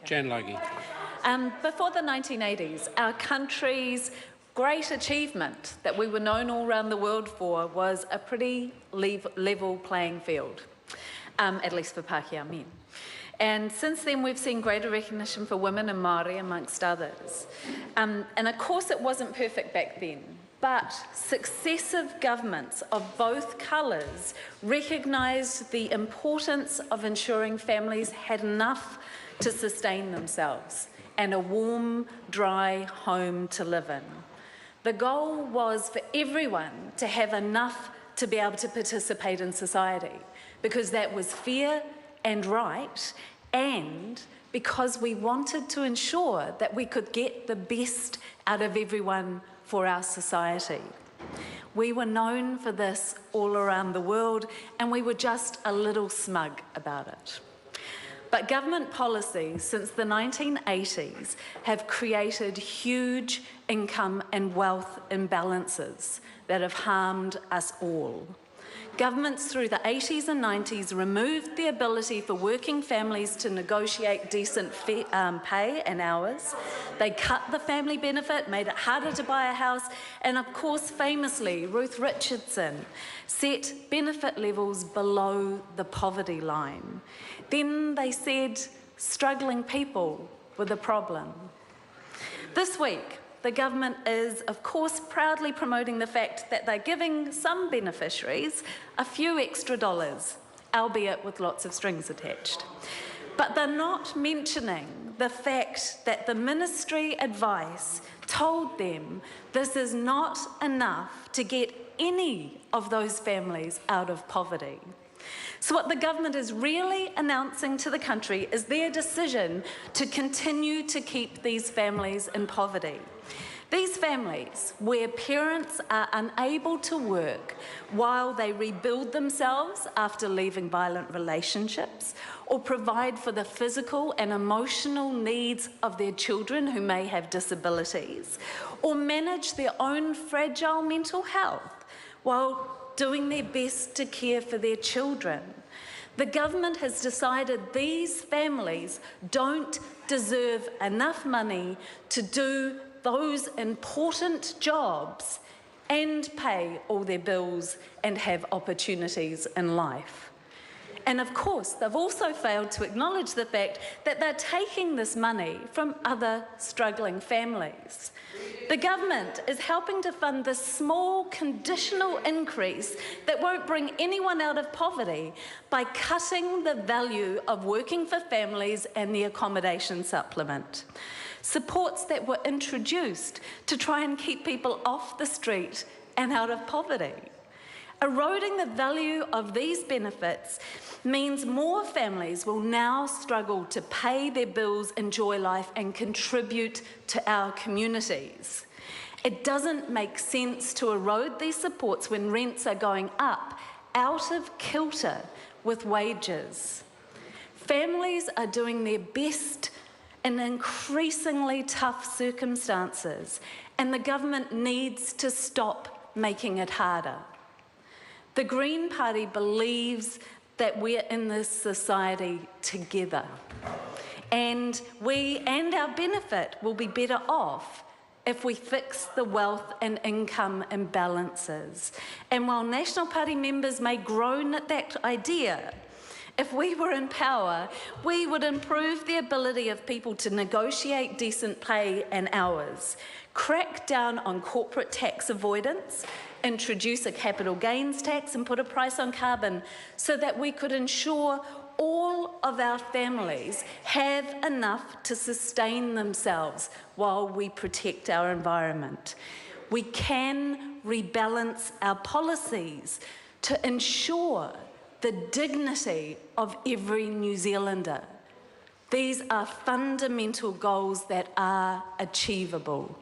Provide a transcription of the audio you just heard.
Jan Logie. Before the 1980s, our country's great achievement that we were known all around the world for was a pretty level playing field, at least for Pākehā men. And since then, we've seen greater recognition for women and Māori, amongst others. And of course, it wasn't perfect back then, but successive governments of both colours recognised the importance of ensuring families had enough to sustain themselves and a warm, dry home to live in. The goal was for everyone to have enough to be able to participate in society, because that was fair and right, and because we wanted to ensure that we could get the best out of everyone for our society. We were known for this all around the world, and we were just a little smug about it. But government policies since the 1980s have created huge income and wealth imbalances that have harmed us all. Governments through the 80s and 90s removed the ability for working families to negotiate decent pay and hours. They cut the family benefit, made it harder to buy a house, and of course, famously, Ruth Richardson set benefit levels below the poverty line. Then they said struggling people were the problem. This week, the government is, of course, proudly promoting the fact that they're giving some beneficiaries a few extra dollars, albeit with lots of strings attached. But they're not mentioning the fact that the ministry advice told them this is not enough to get any of those families out of poverty. So what the government is really announcing to the country is their decision to continue to keep these families in poverty. These families, where parents are unable to work while they rebuild themselves after leaving violent relationships, or provide for the physical and emotional needs of their children who may have disabilities, or manage their own fragile mental health while doing their best to care for their children. The government has decided these families don't deserve enough money to do those important jobs and pay all their bills and have opportunities in life. And of course, they've also failed to acknowledge the fact that they're taking this money from other struggling families. The government is helping to fund this small conditional increase that won't bring anyone out of poverty by cutting the value of working for families and the accommodation supplement. Supports that were introduced to try and keep people off the street and out of poverty. Eroding the value of these benefits means more families will now struggle to pay their bills, enjoy life, and contribute to our communities. It doesn't make sense to erode these supports when rents are going up out of kilter with wages. Families are doing their best in increasingly tough circumstances, and the government needs to stop making it harder. The Green Party believes that we're in this society together, and we and our benefit will be better off if we fix the wealth and income imbalances. And while National Party members may groan at that idea, if we were in power, we would improve the ability of people to negotiate decent pay and hours, crack down on corporate tax avoidance, introduce a capital gains tax and put a price on carbon so that we could ensure all of our families have enough to sustain themselves while we protect our environment. We can rebalance our policies to ensure the dignity of every New Zealander. These are fundamental goals that are achievable.